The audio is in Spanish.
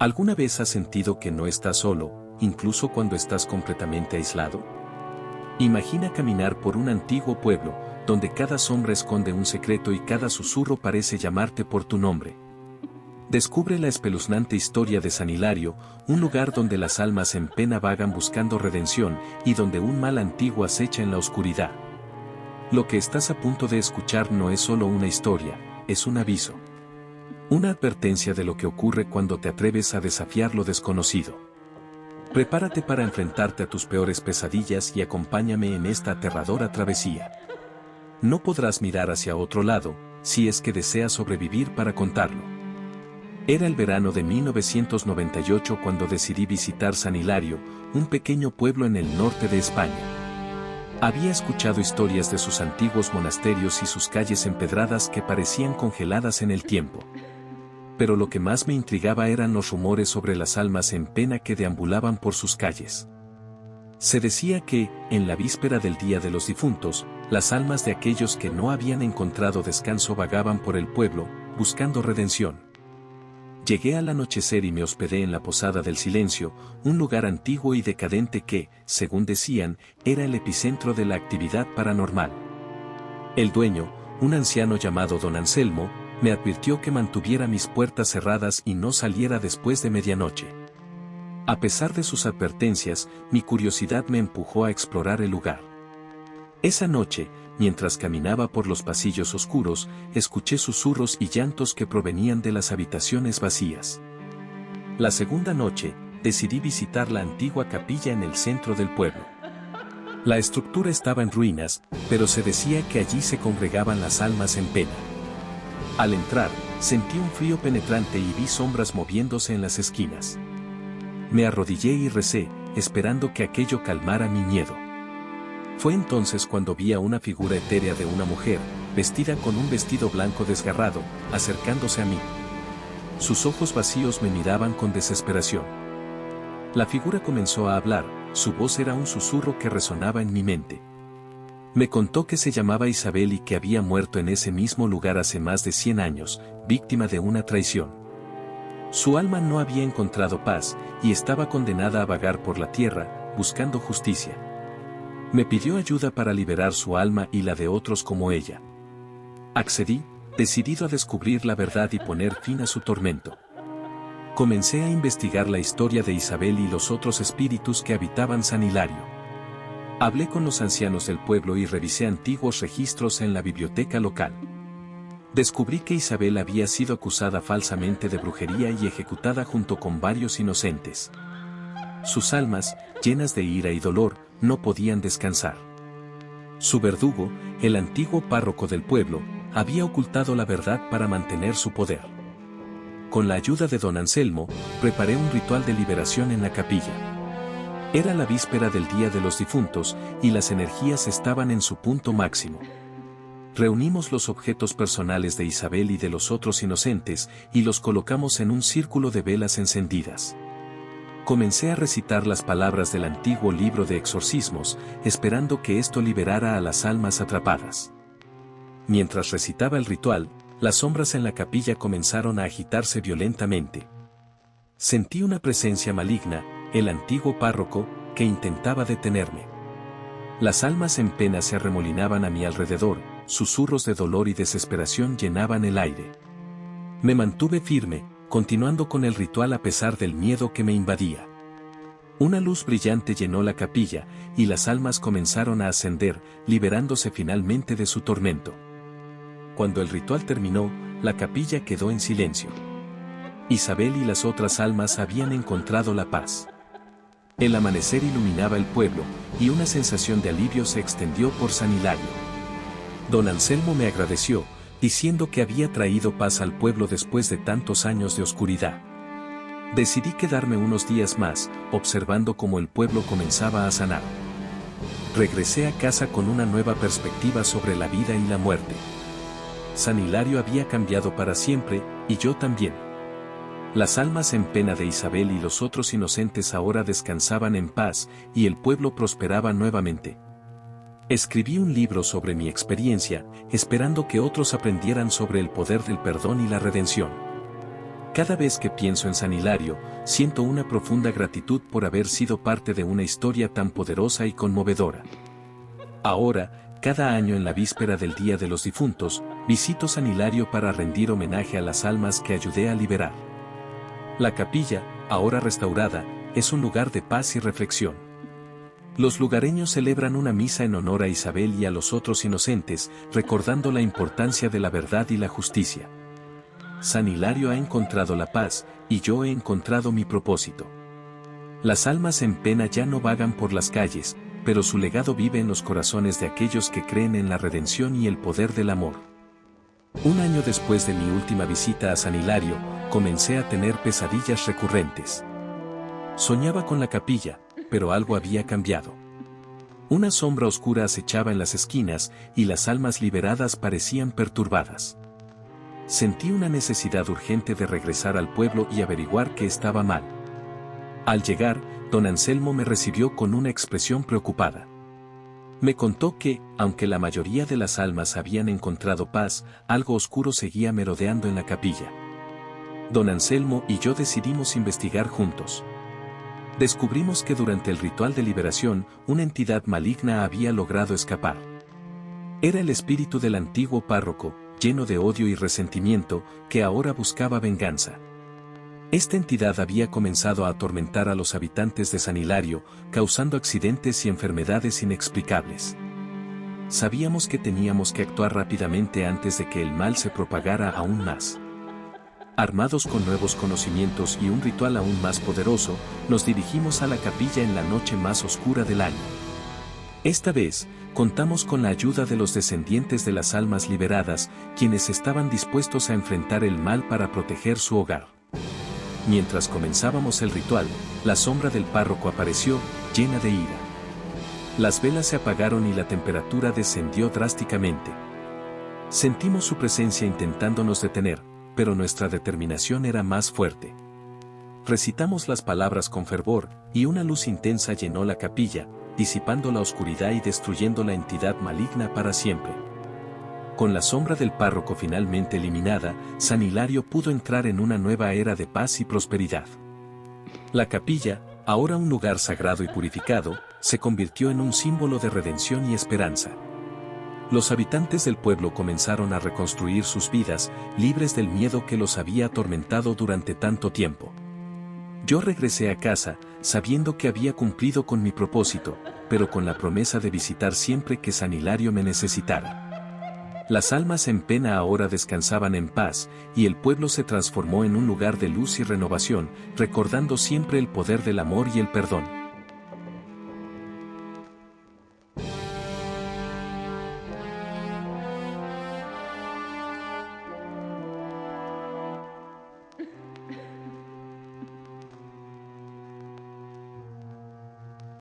¿Alguna vez has sentido que no estás solo, incluso cuando estás completamente aislado? Imagina caminar por un antiguo pueblo, donde cada sombra esconde un secreto y cada susurro parece llamarte por tu nombre. Descubre la espeluznante historia de San Hilario, un lugar donde las almas en pena vagan buscando redención y donde un mal antiguo acecha en la oscuridad. Lo que estás a punto de escuchar no es solo una historia, es un aviso. Una advertencia de lo que ocurre cuando te atreves a desafiar lo desconocido. Prepárate para enfrentarte a tus peores pesadillas y acompáñame en esta aterradora travesía. No podrás mirar hacia otro lado, si es que deseas sobrevivir para contarlo. Era el verano de 1998 cuando decidí visitar San Hilario, un pequeño pueblo en el norte de España. Había escuchado historias de sus antiguos monasterios y sus calles empedradas que parecían congeladas en el tiempo. Pero lo que más me intrigaba eran los rumores sobre las almas en pena que deambulaban por sus calles. Se decía que, en la víspera del Día de los Difuntos, las almas de aquellos que no habían encontrado descanso vagaban por el pueblo, buscando redención. Llegué al anochecer y me hospedé en la Posada del Silencio, un lugar antiguo y decadente que, según decían, era el epicentro de la actividad paranormal. El dueño, un anciano llamado Don Anselmo, me advirtió que mantuviera mis puertas cerradas y no saliera después de medianoche. A pesar de sus advertencias, mi curiosidad me empujó a explorar el lugar. Esa noche, mientras caminaba por los pasillos oscuros, escuché susurros y llantos que provenían de las habitaciones vacías. La segunda noche, decidí visitar la antigua capilla en el centro del pueblo. La estructura estaba en ruinas, pero se decía que allí se congregaban las almas en pena. Al entrar, sentí un frío penetrante y vi sombras moviéndose en las esquinas. Me arrodillé y recé, esperando que aquello calmara mi miedo. Fue entonces cuando vi a una figura etérea de una mujer, vestida con un vestido blanco desgarrado, acercándose a mí. Sus ojos vacíos me miraban con desesperación. La figura comenzó a hablar, su voz era un susurro que resonaba en mi mente. Me contó que se llamaba Isabel y que había muerto en ese mismo lugar hace más de 100 años, víctima de una traición. Su alma no había encontrado paz, y estaba condenada a vagar por la tierra, buscando justicia. Me pidió ayuda para liberar su alma y la de otros como ella. Accedí, decidido a descubrir la verdad y poner fin a su tormento. Comencé a investigar la historia de Isabel y los otros espíritus que habitaban San Hilario. Hablé con los ancianos del pueblo y revisé antiguos registros en la biblioteca local. Descubrí que Isabel había sido acusada falsamente de brujería y ejecutada junto con varios inocentes. Sus almas, llenas de ira y dolor, no podían descansar. Su verdugo, el antiguo párroco del pueblo, había ocultado la verdad para mantener su poder. Con la ayuda de Don Anselmo, preparé un ritual de liberación en la capilla. Era la víspera del Día de los Difuntos, y las energías estaban en su punto máximo. Reunimos los objetos personales de Isabel y de los otros inocentes, y los colocamos en un círculo de velas encendidas. Comencé a recitar las palabras del antiguo libro de exorcismos, esperando que esto liberara a las almas atrapadas. Mientras recitaba el ritual, las sombras en la capilla comenzaron a agitarse violentamente. Sentí una presencia maligna, el antiguo párroco, que intentaba detenerme. Las almas en pena se arremolinaban a mi alrededor, susurros de dolor y desesperación llenaban el aire. Me mantuve firme, continuando con el ritual a pesar del miedo que me invadía. Una luz brillante llenó la capilla, y las almas comenzaron a ascender, liberándose finalmente de su tormento. Cuando el ritual terminó, la capilla quedó en silencio. Isabel y las otras almas habían encontrado la paz. El amanecer iluminaba el pueblo, y una sensación de alivio se extendió por San Hilario. Don Anselmo me agradeció, diciendo que había traído paz al pueblo después de tantos años de oscuridad. Decidí quedarme unos días más, observando cómo el pueblo comenzaba a sanar. Regresé a casa con una nueva perspectiva sobre la vida y la muerte. San Hilario había cambiado para siempre, y yo también. Las almas en pena de Isabel y los otros inocentes ahora descansaban en paz, y el pueblo prosperaba nuevamente. Escribí un libro sobre mi experiencia, esperando que otros aprendieran sobre el poder del perdón y la redención. Cada vez que pienso en San Hilario, siento una profunda gratitud por haber sido parte de una historia tan poderosa y conmovedora. Ahora, cada año en la víspera del Día de los Difuntos, visito San Hilario para rendir homenaje a las almas que ayudé a liberar. La capilla, ahora restaurada, es un lugar de paz y reflexión. Los lugareños celebran una misa en honor a Isabel y a los otros inocentes, recordando la importancia de la verdad y la justicia. San Hilario ha encontrado la paz, y yo he encontrado mi propósito. Las almas en pena ya no vagan por las calles, pero su legado vive en los corazones de aquellos que creen en la redención y el poder del amor. Un año después de mi última visita a San Hilario, comencé a tener pesadillas recurrentes. Soñaba con la capilla, pero algo había cambiado. Una sombra oscura acechaba en las esquinas, y las almas liberadas parecían perturbadas. Sentí una necesidad urgente de regresar al pueblo y averiguar qué estaba mal. Al llegar, don Anselmo me recibió con una expresión preocupada. Me contó que, aunque la mayoría de las almas habían encontrado paz, algo oscuro seguía merodeando en la capilla. Don Anselmo y yo decidimos investigar juntos. Descubrimos que durante el ritual de liberación, una entidad maligna había logrado escapar. Era el espíritu del antiguo párroco, lleno de odio y resentimiento, que ahora buscaba venganza. Esta entidad había comenzado a atormentar a los habitantes de San Hilario, causando accidentes y enfermedades inexplicables. Sabíamos que teníamos que actuar rápidamente antes de que el mal se propagara aún más. Armados con nuevos conocimientos y un ritual aún más poderoso, nos dirigimos a la capilla en la noche más oscura del año. Esta vez, contamos con la ayuda de los descendientes de las almas liberadas, quienes estaban dispuestos a enfrentar el mal para proteger su hogar. Mientras comenzábamos el ritual, la sombra del párroco apareció, llena de ira. Las velas se apagaron y la temperatura descendió drásticamente. Sentimos su presencia intentándonos detener, pero nuestra determinación era más fuerte. Recitamos las palabras con fervor, y una luz intensa llenó la capilla, disipando la oscuridad y destruyendo la entidad maligna para siempre. Con la sombra del párroco finalmente eliminada, San Hilario pudo entrar en una nueva era de paz y prosperidad. La capilla, ahora un lugar sagrado y purificado, se convirtió en un símbolo de redención y esperanza. Los habitantes del pueblo comenzaron a reconstruir sus vidas, libres del miedo que los había atormentado durante tanto tiempo. Yo regresé a casa, sabiendo que había cumplido con mi propósito, pero con la promesa de visitar siempre que San Hilario me necesitara. Las almas en pena ahora descansaban en paz, y el pueblo se transformó en un lugar de luz y renovación, recordando siempre el poder del amor y el perdón.